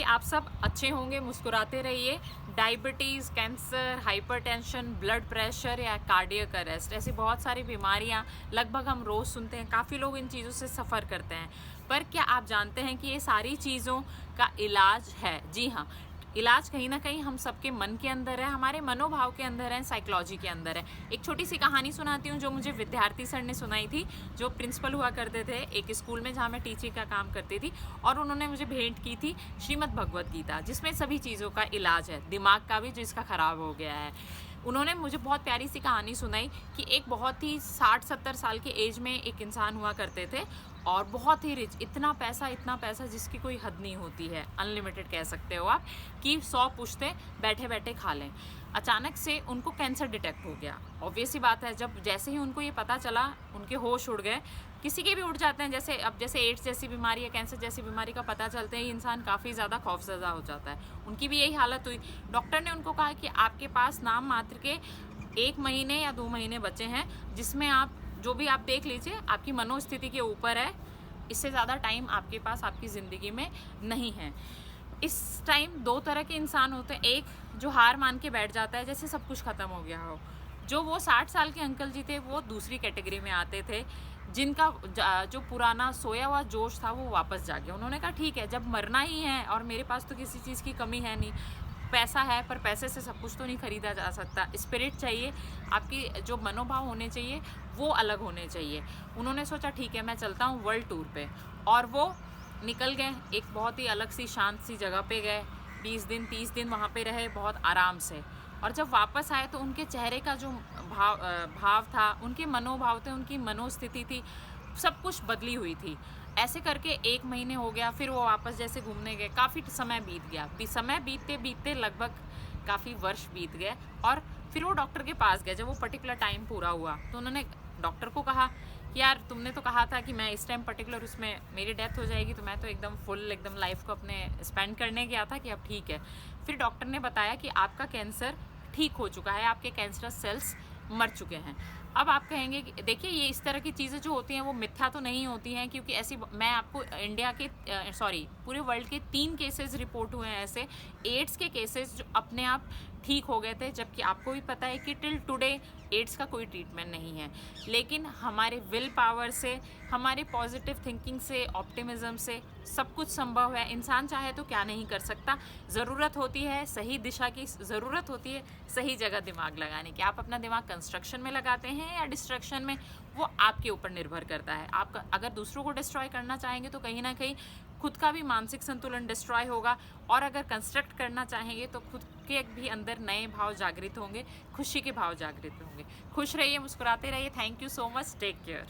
आप सब अच्छे होंगे, मुस्कुराते रहिए। Diabetes, cancer, hypertension, blood pressure या कार्डियक अरेस्ट, ऐसी बहुत सारी बीमारियां लगभग हम रोज़ सुनते हैं। काफ़ी लोग इन चीज़ों से सफ़र करते हैं, पर क्या आप जानते हैं कि ये सारी चीज़ों का इलाज है? जी हाँ, इलाज कहीं ना कहीं हम सबके मन के अंदर है, हमारे मनोभाव के अंदर है, साइकोलॉजी के अंदर है। एक छोटी सी कहानी सुनाती हूँ जो मुझे विद्यार्थी सर ने सुनाई थी, जो प्रिंसिपल हुआ करते थे एक स्कूल में जहाँ मैं टीचिंग का काम करती थी, और उन्होंने मुझे भेंट की थी श्रीमद् भगवत गीता, जिसमें सभी चीज़ों का इलाज है, दिमाग का भी जो इसका ख़राब हो गया है। उन्होंने मुझे बहुत प्यारी सी कहानी सुनाई कि एक बहुत ही 60-70 साल के एज में एक इंसान हुआ करते थे, और बहुत ही रिच, इतना पैसा जिसकी कोई हद नहीं होती है, अनलिमिटेड कह सकते हो आप, कि 100 पुश्ते बैठे बैठे खा लें। अचानक से उनको कैंसर डिटेक्ट हो गया। ऑब्वियस ही बात है, जब जैसे ही उनको ये पता चला उनके होश उड़ गए। किसी के भी उड़ जाते हैं, जैसे एड्स जैसी बीमारी या कैंसर जैसी बीमारी का पता चलते ही इंसान काफ़ी ज़्यादा खौफजदा हो जाता है। उनकी भी यही हालत हुई। डॉक्टर ने उनको कहा कि आपके पास नाम मात्र के 1 महीने या 2 महीने बचे हैं, जिसमें आप जो भी आप देख लीजिए, आपकी मनोस्थिति के ऊपर है। इससे ज़्यादा टाइम आपके पास आपकी ज़िंदगी में नहीं है। इस टाइम 2 तरह के इंसान होते हैं। एक जो हार मान के बैठ जाता है जैसे सब कुछ ख़त्म हो गया हो। जो वो 60 साल के अंकल जी थे, वो दूसरी कैटेगरी में आते थे, जिनका जो पुराना सोया हुआ जोश था वो वापस जागे। उन्होंने कहा ठीक है, जब मरना ही है और मेरे पास तो किसी चीज़ की कमी है नहीं, पैसा है पर पैसे से सब कुछ तो नहीं खरीदा जा सकता। स्पिरिट चाहिए, आपकी जो मनोभाव होने चाहिए वो अलग होने चाहिए। उन्होंने सोचा ठीक है, मैं चलता हूँ वर्ल्ड टूर पे, और वो निकल गए। एक बहुत ही अलग सी शांत सी जगह पे गए। 20 दिन 30 दिन वहाँ पे रहे बहुत आराम से, और जब वापस आए तो उनके चेहरे का जो भाव था, उनके मनोभाव थे, उनकी मनोस्थिति थी, सब कुछ बदली हुई थी। ऐसे करके 1 महीने हो गया, फिर वो वापस जैसे घूमने गए। काफ़ी समय बीत गया। समय बीतते बीतते लगभग काफ़ी वर्ष बीत गए, और फिर वो डॉक्टर के पास गए। जब वो पर्टिकुलर टाइम पूरा हुआ तो उन्होंने डॉक्टर को कहा कि यार तुमने तो कहा था कि मैं इस टाइम पर्टिकुलर उसमें मेरी डेथ हो जाएगी, तो मैं तो एकदम फुल एकदम लाइफ को अपने स्पेंड करने गया था कि अब ठीक है। फिर डॉक्टर ने बताया कि आपका कैंसर ठीक हो चुका है, आपके कैंसरस सेल्स मर चुके हैं। अब आप कहेंगे कि देखिए, ये इस तरह की चीज़ें जो होती हैं वो मिथ्या तो नहीं होती हैं, क्योंकि ऐसी मैं आपको इंडिया के पूरे वर्ल्ड के 3 केसेस रिपोर्ट हुए हैं ऐसे एड्स के केसेस जो अपने आप ठीक हो गए थे, जबकि आपको भी पता है कि टिल टुडे एड्स का कोई ट्रीटमेंट नहीं है। लेकिन हमारे विल पावर से, हमारे पॉजिटिव थिंकिंग से, ऑप्टिमिज्म से सब कुछ संभव है। इंसान चाहे तो क्या नहीं कर सकता। ज़रूरत होती है सही दिशा की, ज़रूरत होती है सही जगह दिमाग लगाने की। आप अपना दिमाग कंस्ट्रक्शन में लगाते हैं या डिस्ट्रक्शन में, वो आपके ऊपर निर्भर करता है। आप अगर दूसरों को डिस्ट्रॉय करना चाहेंगे तो कहीं ना कहीं खुद का भी मानसिक संतुलन डिस्ट्रॉय होगा, और अगर कंस्ट्रक्ट करना चाहेंगे तो खुद के भी अंदर नए भाव जागृत होंगे, खुशी के भाव जागृत होंगे। खुश रहिए, मुस्कुराते रहिए। Thank you so much, take care.